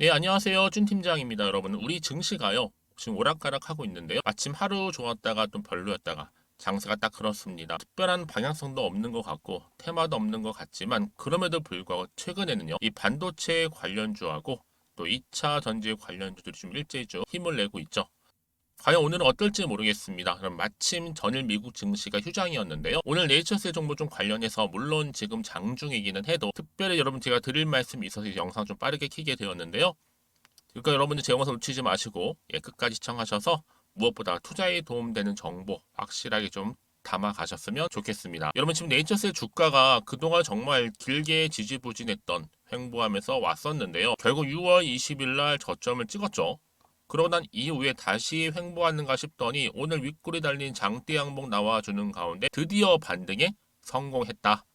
네, 안녕하세요. 준 팀장입니다. 여러분, 우리 증시가요. 지금 오락가락하고 있는데요. 아침 하루 좋았다가 좀 별로였다가 장세가 딱 그렇습니다. 특별한 방향성도 없는 것 같고 테마도 없는 것 같지만 그럼에도 불구하고 최근에는요. 이 반도체 관련주하고 또 2차 전지 관련주들이 좀 일제히 힘을 내고 있죠. 과연 오늘은 어떨지 모르겠습니다. 그럼 마침 전일 미국 증시가 휴장이었는데요. 오늘 네이처스 정보 좀 관련해서 물론 지금 장중이기는 해도 특별히 여러분 제가 드릴 말씀이 있어서 영상 좀 빠르게 키게 되었는데요. 그러니까 여러분들 제 영상 놓치지 마시고 끝까지 시청하셔서 무엇보다 투자에 도움되는 정보 확실하게 좀 담아 가셨으면 좋겠습니다. 여러분 지금 네이처스의 주가가 그동안 정말 길게 지지부진했던 횡보하면서 왔었는데요. 결국 6월 20일 날 저점을 찍었죠. 그러고 난 이후에 다시 횡보하는가 싶더니 오늘 윗골이 달린 장대 양봉 나와주는 가운데 드디어 반등에 성공했다.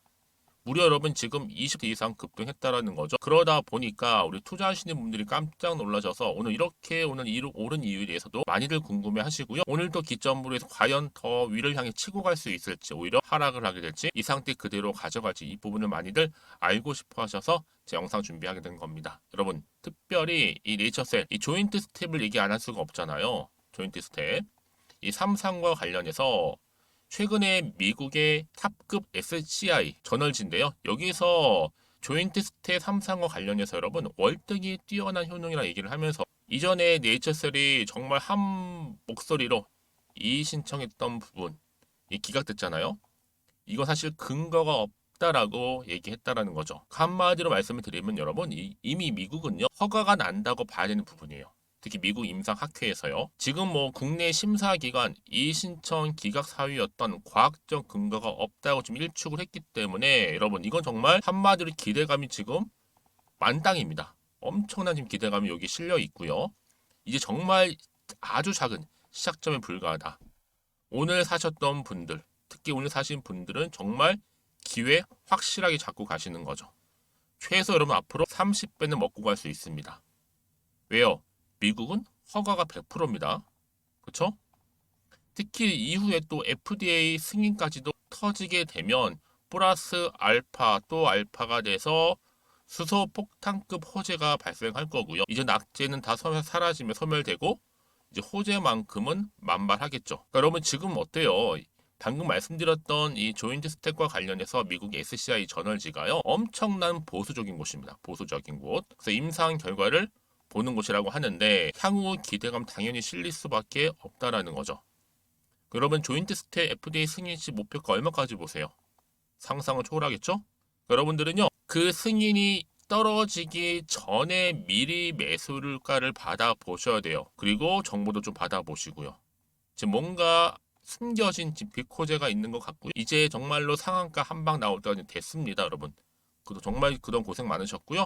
무려 여러분 지금 20% 이상 급등했다라는 거죠. 그러다 보니까 우리 투자하시는 분들이 깜짝 놀라셔서 오늘 이렇게 오늘 오른 이유에 대해서도 많이들 궁금해 하시고요. 오늘도 기점으로 해서 과연 더 위를 향해 치고 갈 수 있을지 오히려 하락을 하게 될지 이 상태 그대로 가져갈지 이 부분을 많이들 알고 싶어 하셔서 제 영상 준비하게 된 겁니다. 여러분 특별히 이 네이처셀 이 조인트 스텝을 얘기 안 할 수가 없잖아요. 조인트 스텝 이 삼성과 관련해서 최근에 미국의 탑급 SCI 저널지인데요. 여기서 조인트 스탯 3상과 관련해서 여러분 월등히 뛰어난 효능이라 얘기를 하면서 이전에 네이처셀이 정말 한 목소리로 이의 신청했던 부분 이 기각됐잖아요. 이거 사실 근거가 없다라고 얘기했다라는 거죠. 한마디로 말씀을 드리면 여러분 이미 미국은요 허가가 난다고 봐야 되는 부분이에요. 특히 미국 임상학회에서요. 지금 뭐 국내 심사기관 이의신청 기각 사유였던 과학적 근거가 없다고 좀 일축을 했기 때문에 여러분 이건 정말 한마디로 기대감이 지금 만땅입니다. 엄청난 지금 기대감이 여기 실려 있고요. 이제 정말 아주 작은 시작점에 불과하다. 오늘 사셨던 분들, 특히 오늘 사신 분들은 정말 기회 확실하게 잡고 가시는 거죠. 최소 여러분 앞으로 30배는 먹고 갈 수 있습니다. 왜요? 미국은 허가가 100%입니다. 그렇죠? 특히 이후에 또 FDA 승인까지도 터지게 되면 플러스 알파 또 알파가 돼서 수소 폭탄급 호재가 발생할 거고요. 이제 낙제는 다 사라지며 소멸되고 이제 호재만큼은 만발하겠죠. 그러니까 여러분 지금 어때요? 방금 말씀드렸던 이 조인트 스택과 관련해서 미국 SCI 저널지가요. 엄청난 보수적인 곳입니다. 보수적인 곳. 그래서 임상 결과를 보는 곳이라고 하는데 향후 기대감 당연히 실릴 수밖에 없다라는 거죠. 여러분 조인트 스택 FDA 승인 시 목표가 얼마까지 보세요? 상상을 초월하겠죠? 여러분들은요. 그 승인이 떨어지기 전에 미리 매수가를 받아 보셔야 돼요. 그리고 정보도 좀 받아 보시고요. 지금 뭔가 숨겨진 빅호재가 있는 것 같고요. 이제 정말로 상한가 한 방 나올 때가 됐습니다, 여러분. 그도 정말 그동안 고생 많으셨고요.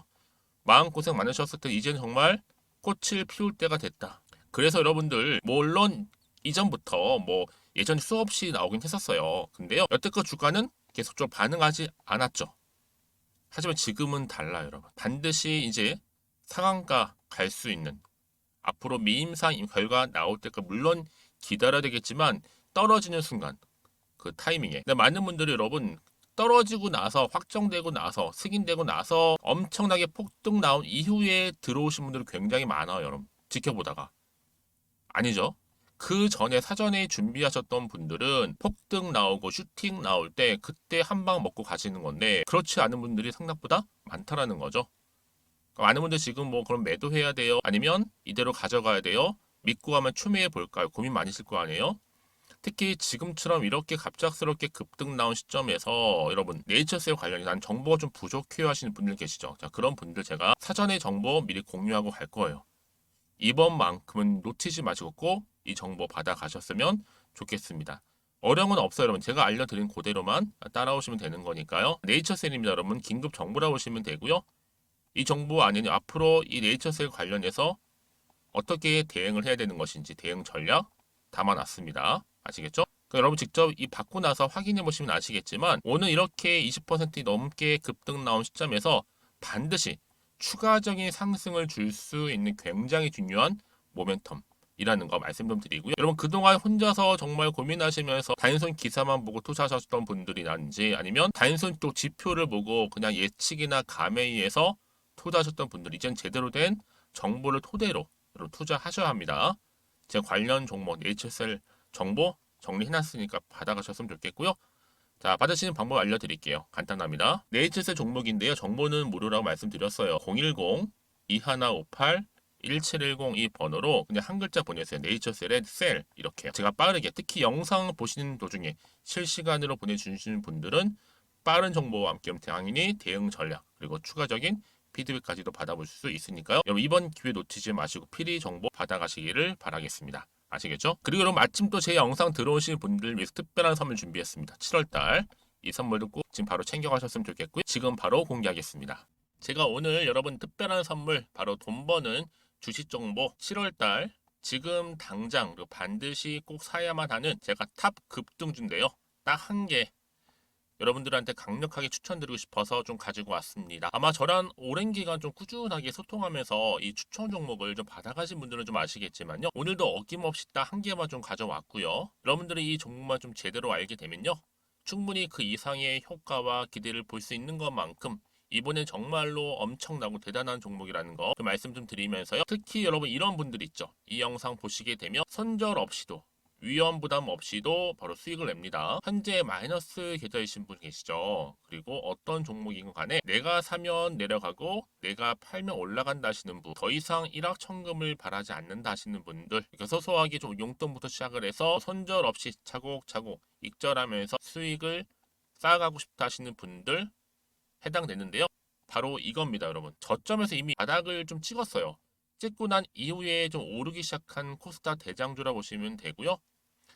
마음 고생 많으셨을 때 이제는 정말 꽃을 피울 때가 됐다. 그래서 여러분들 물론 이전부터 뭐 예전에 수없이 나오긴 했었어요. 근데요, 여태껏 주가는 계속 좀 반응하지 않았죠. 하지만 지금은 달라요, 여러분. 반드시 이제 상한가 갈 수 있는 앞으로 미임상 결과 나올 때까지 물론 기다려야 되겠지만 떨어지는 순간 그 타이밍에 근데 많은 분들이 여러분 떨어지고 나서 확정되고 나서 승인되고 나서 엄청나게 폭등 나온 이후에 들어오신 분들이 굉장히 많아요, 여러분. 지켜보다가 아니죠. 그 전에 사전에 준비하셨던 분들은 폭등 나오고 슈팅 나올 때 그때 한 방 먹고 가시는 건데 그렇지 않은 분들이 생각보다 많다라는 거죠. 많은 분들 지금 뭐 그럼 매도해야 돼요? 아니면 이대로 가져가야 돼요? 믿고 가면 추매해 볼까요? 고민 많으실 거 아니에요? 특히 지금처럼 이렇게 갑작스럽게 급등 나온 시점에서 여러분 네이처스에 관련해서 난 정보가 좀 부족해요 하시는 분들 계시죠? 자, 그런 분들 제가 사전에 정보 미리 공유하고 갈 거예요. 이번만큼은 놓치지 마시고 꼭 이 정보 받아 가셨으면 좋겠습니다. 어려움은 없어요, 여러분. 제가 알려드린 그대로만 따라오시면 되는 거니까요. 네이처셀입니다, 여러분. 긴급 정보라고 보시면 되고요. 이 정보 안에는 앞으로 이 네이처셀 관련해서 어떻게 대응을 해야 되는 것인지 대응 전략 담아놨습니다. 아시겠죠? 그러니까 여러분 직접 이 받고 나서 확인해 보시면 아시겠지만 오늘 이렇게 20% 넘게 급등 나온 시점에서 반드시 추가적인 상승을 줄 수 있는 굉장히 중요한 모멘텀이라는 거 말씀 좀 드리고요. 여러분 그동안 혼자서 정말 고민하시면서 단순 기사만 보고 투자하셨던 분들이란지 아니면 단순 또 지표를 보고 그냥 예측이나 감에 의해서 투자하셨던 분들 이젠 제대로 된 정보를 토대로 여러분 투자하셔야 합니다. 제 관련 종목 네이처셀 정보 정리해놨으니까 받아가셨으면 좋겠고요. 자, 받으시는 방법 알려드릴게요. 간단합니다. 네이처셀 종목인데요. 정보는 무료라고 말씀드렸어요. 010-2158-1710 이 번호로 그냥 한 글자 보내세요. 네이처셀의 셀 이렇게요. 제가 빠르게 특히 영상 보시는 도중에 실시간으로 보내주시는 분들은 빠른 정보와 함께 당연히 대응 전략 그리고 추가적인 피드백까지도 받아볼 수 있으니까요. 여러분 이번 기회 놓치지 마시고 필히 정보 받아가시기를 바라겠습니다. 아시겠죠? 그리고 여러분 마침 또 제 영상 들어오신 분들 위해서 특별한 선물 준비했습니다. 7월달 이 선물도 꼭 지금 바로 챙겨가셨으면 좋겠고요. 지금 바로 공개하겠습니다. 제가 오늘 여러분 특별한 선물 바로 돈 버는 주식 정보 7월달 지금 당장 그리고 반드시 꼭 사야만 하는 제가 탑 급등주인데요. 딱 한 개 여러분들한테 강력하게 추천드리고 싶어서 좀 가지고 왔습니다. 아마 저랑 오랜 기간 좀 꾸준하게 소통하면서 이 추천 종목을 좀 받아가신 분들은 좀 아시겠지만요. 오늘도 어김없이 딱 한 개만 좀 가져왔고요. 여러분들이 이 종목만 좀 제대로 알게 되면요. 충분히 그 이상의 효과와 기대를 볼 수 있는 것만큼 이번엔 정말로 엄청나고 대단한 종목이라는 거 말씀 좀 드리면서요. 특히 여러분 이런 분들 있죠. 이 영상 보시게 되면 손절 없이도 위험 부담 없이도 바로 수익을 냅니다. 현재 마이너스 계좌이신 분 계시죠? 그리고 어떤 종목이건 간에 내가 사면 내려가고 내가 팔면 올라간다 하시는 분, 더 이상 일확천금을 바라지 않는다 하시는 분들, 소소하게 좀 용돈부터 시작을 해서 손절 없이 차곡차곡 익절하면서 수익을 쌓아가고 싶다 하시는 분들 해당되는데요. 바로 이겁니다, 여러분. 저점에서 이미 바닥을 좀 찍었어요. 찍고 난 이후에 좀 오르기 시작한 코스닥 대장주라 보시면 되고요.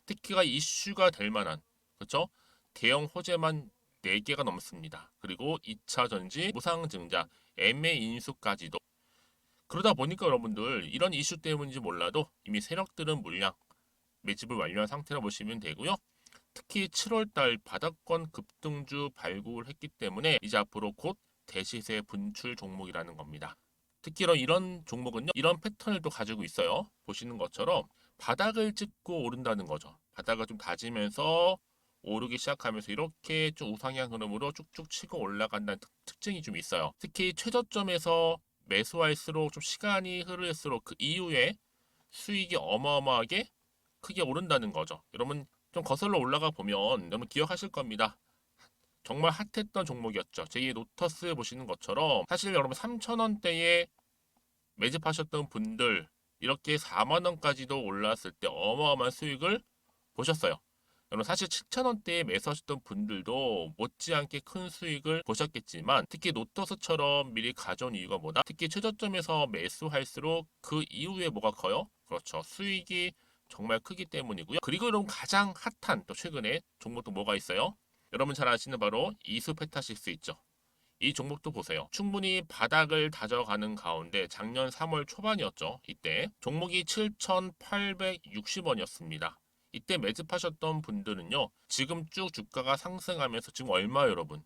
특히가 이슈가 될 만한 그렇죠? 대형 호재만 4개가 넘습니다. 그리고 2차 전지, 무상증자, MA 인수까지도. 그러다 보니까 여러분들 이런 이슈 때문인지 몰라도 이미 세력들은 물량 매집을 완료한 상태라 보시면 되고요. 특히 7월달 바닥권 급등주 발굴을 했기 때문에 이제 앞으로 곧 대시세 분출 종목이라는 겁니다. 특히 이런 종목은요. 이런 패턴을 또 가지고 있어요. 보시는 것처럼 바닥을 찍고 오른다는 거죠. 바닥을 좀 다지면서 오르기 시작하면서 이렇게 좀 우상향 흐름으로 쭉쭉 치고 올라간다는 특징이 좀 있어요. 특히 최저점에서 매수할수록 좀 시간이 흐를수록 그 이후에 수익이 어마어마하게 크게 오른다는 거죠. 여러분 좀 거슬러 올라가 보면 여러분 기억하실 겁니다. 정말 핫했던 종목이었죠. 제2의 로터스 보시는 것처럼 사실 여러분 3,000원대에 매집하셨던 분들 이렇게 4만 원까지도 올랐을 때 어마어마한 수익을 보셨어요. 여러분 사실 7,000원대에 매수하셨던 분들도 못지않게 큰 수익을 보셨겠지만 특히 노터스처럼 미리 가져온 이유가 뭐다? 특히 최저점에서 매수할수록 그 이후에 뭐가 커요? 그렇죠. 수익이 정말 크기 때문이고요. 그리고 여러분 가장 핫한 또 최근에 종목도 뭐가 있어요? 여러분 잘 아시는 바로 이수페타시스 있죠. 이 종목도 보세요. 충분히 바닥을 다져가는 가운데 작년 3월 초반이었죠. 이때 종목이 7,860원이었습니다. 이때 매집하셨던 분들은요. 지금 쭉 주가가 상승하면서 지금 얼마 여러분?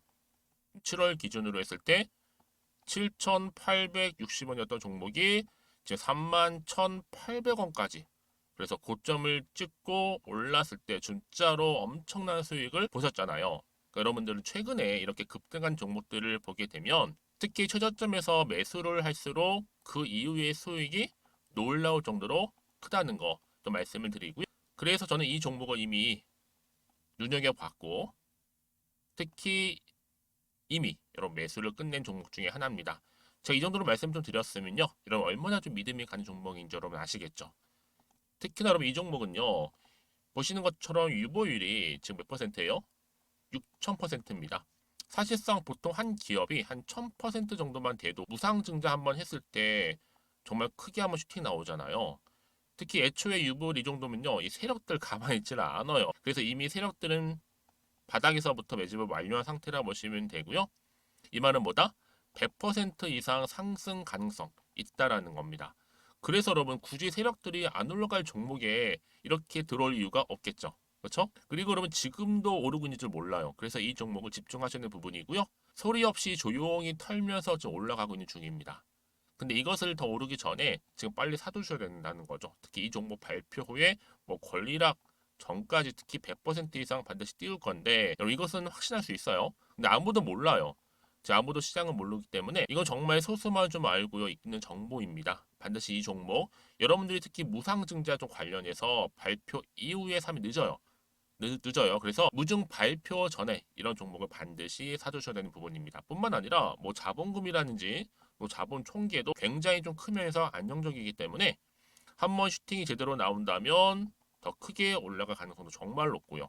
7월 기준으로 했을 때 7,860원이었던 종목이 지금 31,800원까지 그래서 고점을 찍고 올랐을 때 진짜로 엄청난 수익을 보셨잖아요. 그러니까 여러분들은 최근에 이렇게 급등한 종목들을 보게 되면 특히 최저점에서 매수를 할수록 그 이후의 수익이 놀라울 정도로 크다는 거 좀 말씀을 드리고요. 그래서 저는 이 종목을 이미 눈여겨봤고 특히 이미 여러분 매수를 끝낸 종목 중에 하나입니다. 제가 이 정도로 말씀 좀 드렸으면요. 여러분 얼마나 좀 믿음이 가는 종목인지 여러분 아시겠죠? 특히나 여러분 이 종목은요. 보시는 것처럼 유보율이 지금 몇 퍼센트예요? 6,000%입니다. 사실상 보통 한 기업이 한 1,000% 정도만 돼도 무상증자 한번 했을 때 정말 크게 한번 슈팅 나오잖아요. 특히 애초에 유보율 이 정도면요. 이 세력들 가만히 있질 않아요. 그래서 이미 세력들은 바닥에서부터 매집을 완료한 상태라 보시면 되고요. 이 말은 뭐다? 100% 이상 상승 가능성 있다라는 겁니다. 그래서 여러분 굳이 세력들이 안 올라갈 종목에 이렇게 들어올 이유가 없겠죠. 그렇죠? 그리고 여러분 지금도 오르고 있는 줄 몰라요. 그래서 이 종목을 집중하시는 부분이고요. 소리 없이 조용히 털면서 좀 올라가고 있는 중입니다. 근데 이것을 더 오르기 전에 지금 빨리 사두셔야 된다는 거죠. 특히 이 종목 발표 후에 뭐 권리락 전까지 특히 100% 이상 반드시 띄울 건데 여러분 이것은 확신할 수 있어요. 근데 아무도 몰라요. 아무도 시장을 모르기 때문에 이건 정말 소수만 좀 알고 있는 정보입니다. 반드시 이 종목 여러분들이 특히 무상증자 좀 관련해서 발표 이후에 사면 늦어요. 그래서 무증 발표 전에 이런 종목을 반드시 사두셔야 되는 부분입니다. 뿐만 아니라 뭐 자본금이라든지 뭐 자본 총계도 굉장히 좀 크면서 안정적이기 때문에 한번 슈팅이 제대로 나온다면 더 크게 올라갈 가능성도 정말 높고요.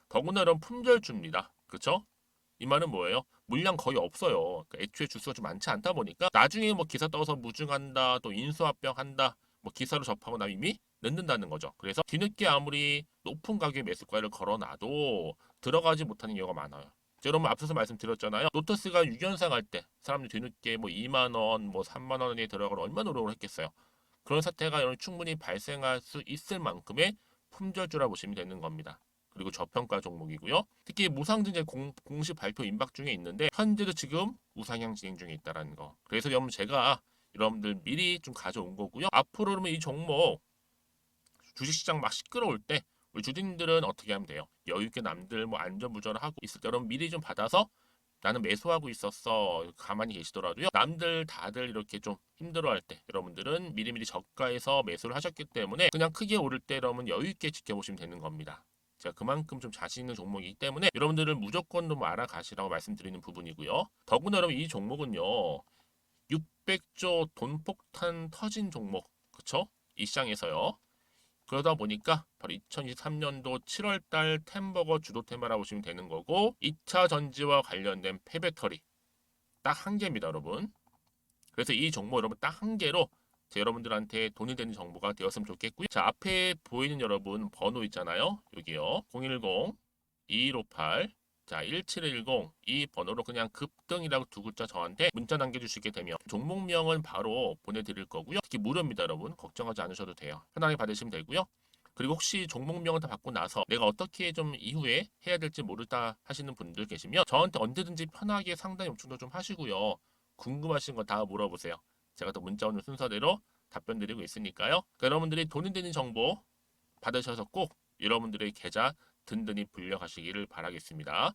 더구나 이런 품절주입니다. 그렇죠? 이 말은 뭐예요? 물량 거의 없어요. 그러니까 애초에 주수가 좀 많지 않다 보니까 나중에 뭐 기사 떠서 무증한다, 또 인수합병한다, 뭐 기사로 접하고 나면 이미 늦는다는 거죠. 그래서 뒤늦게 아무리 높은 가격의 매수가를 걸어놔도 들어가지 못하는 경우가 많아요. 여러분 앞서서 말씀드렸잖아요. 로터스가 6연상 할 때 사람들이 뒤늦게 뭐 2만 원, 뭐 3만 원에 들어가러 얼마나 노력을 했겠어요. 그런 사태가 여러분 충분히 발생할 수 있을 만큼의 품절주라 보시면 되는 겁니다. 그리고 저평가 종목이고요. 특히 무상증자 공식 발표 임박 중에 있는데 현재도 지금 우상향 진행 중에 있다는 거. 그래서 여러분 제가 여러분들 미리 좀 가져온 거고요. 앞으로 그러면 이 종목 주식시장 막 시끄러울 때 우리 주주님들은 어떻게 하면 돼요? 여유 있게 남들 뭐 안전부전을 하고 있을 때 여러분 미리 좀 받아서 나는 매수하고 있었어. 가만히 계시더라도요. 남들 다들 이렇게 좀 힘들어할 때 여러분들은 미리미리 저가에서 매수를 하셨기 때문에 그냥 크게 오를 때 여러분 여유 있게 지켜보시면 되는 겁니다. 제가 그만큼 좀 자신 있는 종목이기 때문에 여러분들은 무조건 좀 알아가시라고 말씀드리는 부분이고요. 더구나 여러분 이 종목은요. 600조 돈폭탄 터진 종목. 그쵸? 이 시장에서요. 그러다 보니까 바로 2023년도 7월달 템버거 주도 테마라고 보시면 되는 거고 2차 전지와 관련된 폐배터리 딱 한 개입니다, 여러분. 그래서 이 정보 여러분 딱 한 개로 여러분들한테 돈이 되는 정보가 되었으면 좋겠고요. 자, 앞에 보이는 여러분 번호 있잖아요. 여기요. 010-2158 자, 1710 이 번호로 그냥 급등이라고 두 글자 저한테 문자 남겨주시게 되면 종목명은 바로 보내드릴 거고요. 특히 무료입니다, 여러분. 걱정하지 않으셔도 돼요. 편하게 받으시면 되고요. 그리고 혹시 종목명을 다 받고 나서 내가 어떻게 좀 이후에 해야 될지 모르다 하시는 분들 계시면 저한테 언제든지 편하게 상담 요청도 좀 하시고요. 궁금하신 거 다 물어보세요. 제가 또 문자 오는 순서대로 답변 드리고 있으니까요. 그러니까 여러분들이 돈이 되는 정보 받으셔서 꼭 여러분들의 계좌 든든히 불려가시기를 바라겠습니다.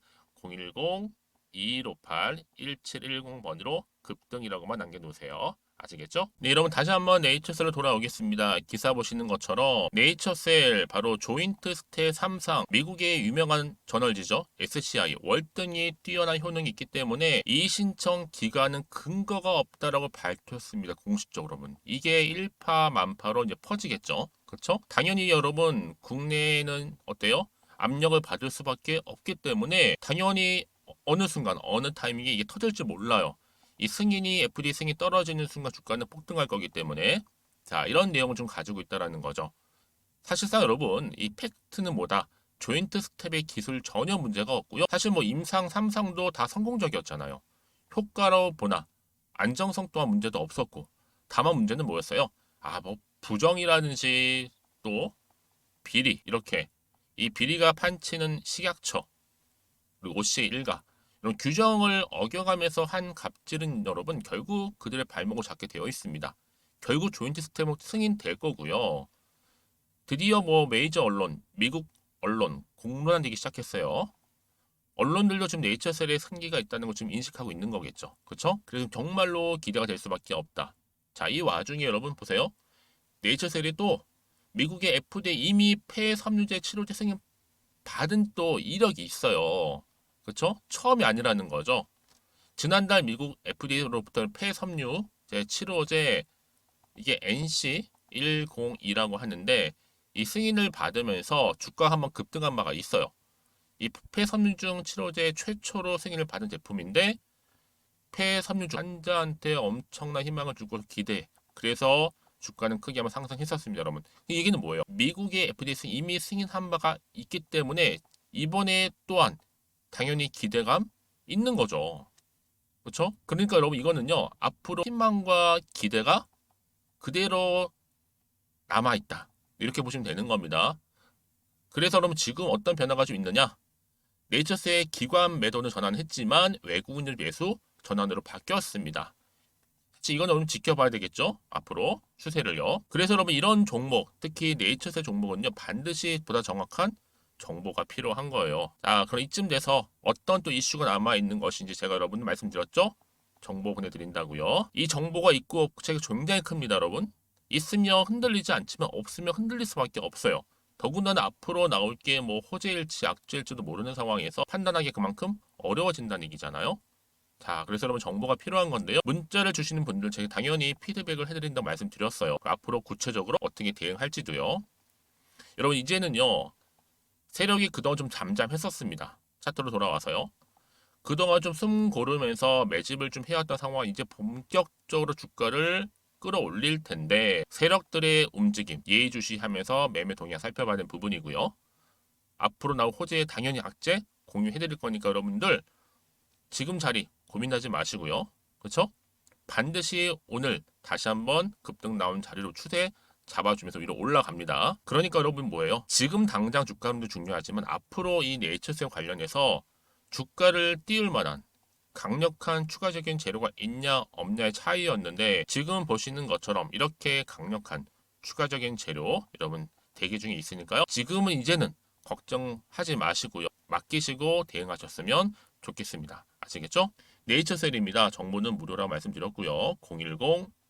010-2158-1710번으로 급등이라고만 남겨놓으세요. 아시겠죠? 네, 여러분 다시 한번 네이처셀로 돌아오겠습니다. 기사 보시는 것처럼 네이처셀 바로 조인트 스테 3상 미국의 유명한 저널지죠. SCI 월등히 뛰어난 효능이 있기 때문에 이 신청 기간은 근거가 없다라고 밝혔습니다. 공식적으로 여러분. 이게 일파만파로 이제 퍼지겠죠. 그렇죠? 당연히 여러분 국내에는 어때요? 압력을 받을 수밖에 없기 때문에 당연히 어느 순간 어느 타이밍에 이게 터질지 몰라요. 이 승인이 FD 승인이 떨어지는 순간 주가는 폭등할 거기 때문에 자 이런 내용을 좀 가지고 있다라는 거죠. 사실상 여러분 이 팩트는 뭐다? 조인트 스텝의 기술 전혀 문제가 없고요. 사실 뭐 임상 3상도 다 성공적이었잖아요. 효과로 보나 안정성 또한 문제도 없었고 다만 문제는 뭐였어요? 아 뭐 부정이라든지 또 비리 이렇게 이 비리가 판치는 식약처 그리고 OCA 일가 이런 규정을 어겨가면서 한 갑질은 여러분 결국 그들의 발목을 잡게 되어 있습니다. 결국 조인트 스텝은 승인될 거고요. 드디어 뭐 메이저 언론, 미국 언론 공론화되기 시작했어요. 언론들도 지금 네이처셀에 승기가 있다는 걸 지금 인식하고 있는 거겠죠. 그렇죠? 그래서 정말로 기대가 될 수밖에 없다. 자, 이 와중에 여러분 보세요. 네이처셀이 또 미국의 FDA 이미 폐섬유제 치료제 승인 받은 또 이력이 있어요. 그렇죠? 처음이 아니라는 거죠. 지난달 미국 FDA로부터 폐섬유제 치료제 이게 NC102라고 하는데 이 승인을 받으면서 주가가 한번 급등한 바가 있어요. 이 폐섬유증 치료제 최초로 승인을 받은 제품인데 폐섬유증 환자한테 엄청난 희망을 주고 기대. 그래서 주가는 크게 한번 상승했었습니다, 여러분. 이 얘기는 뭐예요? 미국의 FDA 이미 승인한 바가 있기 때문에 이번에 또한 당연히 기대감 있는 거죠. 그렇죠? 그러니까 여러분 이거는요. 앞으로 희망과 기대가 그대로 남아 있다. 이렇게 보시면 되는 겁니다. 그래서 여러분 지금 어떤 변화가 좀 있느냐? 네이처스의 기관 매도는 전환했지만 외국인들 매수 전환으로 바뀌었습니다. 이건 여러분 지켜봐야 되겠죠? 앞으로 추세를요. 그래서 여러분 이런 종목, 특히 네이처스의 종목은요. 반드시 보다 정확한 정보가 필요한 거예요. 자, 그럼 이쯤 돼서 어떤 또 이슈가 남아 있는 것인지 제가 여러분 말씀드렸죠? 정보 보내드린다고요. 이 정보가 있고 없고 차이가 굉장히 큽니다, 여러분. 있으면 흔들리지 않지만 없으면 흔들릴 수밖에 없어요. 더군다나 앞으로 나올 게 뭐 호재일지 악재일지도 모르는 상황에서 판단하기 그만큼 어려워진다는 얘기잖아요. 자, 그래서 여러분 정보가 필요한 건데요. 문자를 주시는 분들 제가 당연히 피드백을 해드린다고 말씀드렸어요. 앞으로 구체적으로 어떻게 대응할지도요. 여러분 이제는요. 세력이 그동안 좀 잠잠했었습니다. 차트로 돌아와서요. 그동안 좀 숨 고르면서 매집을 좀 해왔던 상황 이제 본격적으로 주가를 끌어올릴 텐데 세력들의 움직임 예의주시하면서 매매 동향 살펴봐야 되는 부분이고요. 앞으로 나올 호재에 당연히 악재 공유해드릴 거니까 여러분들 지금 자리 고민하지 마시고요. 그렇죠? 반드시 오늘 다시 한번 급등 나온 자리로 추세 잡아주면서 위로 올라갑니다. 그러니까 여러분 뭐예요? 지금 당장 주가 흐름도 중요하지만 앞으로 이 네이처스에 관련해서 주가를 띄울 만한 강력한 추가적인 재료가 있냐 없냐의 차이였는데 지금 보시는 것처럼 이렇게 강력한 추가적인 재료 여러분 대기 중에 있으니까요. 지금은 이제는 걱정하지 마시고요. 맡기시고 대응하셨으면 좋겠습니다. 아시겠죠? 네이처셀입니다. 정보는 무료라고 말씀드렸고요.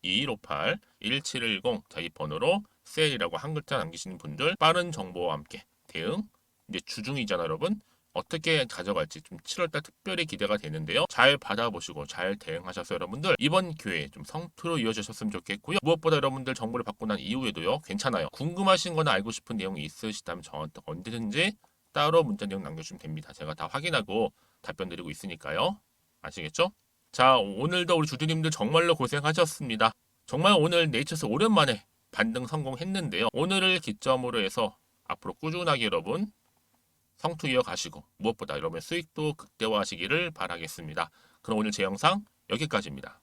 010-2158-1710 자, 이 번호로 셀이라고 한 글자 남기시는 분들 빠른 정보와 함께 대응 이제 주중이잖아 여러분. 어떻게 가져갈지 좀 7월달 특별히 기대가 되는데요. 잘 받아보시고 잘 대응하셔서 여러분들 이번 기회에 좀 성투로 이어지셨으면 좋겠고요. 무엇보다 여러분들 정보를 받고 난 이후에도요. 괜찮아요. 궁금하신 거나 알고 싶은 내용이 있으시다면 저한테 언제든지 따로 문자 내용 남겨주시면 됩니다. 제가 다 확인하고 답변 드리고 있으니까요. 아시겠죠? 자, 오늘도 우리 주주님들 정말로 고생하셨습니다. 정말 오늘 네이처스 오랜만에 반등 성공했는데요. 오늘을 기점으로 해서 앞으로 꾸준하게 여러분 성투 이어가시고 무엇보다 여러분의 수익도 극대화하시기를 바라겠습니다. 그럼 오늘 제 영상 여기까지입니다.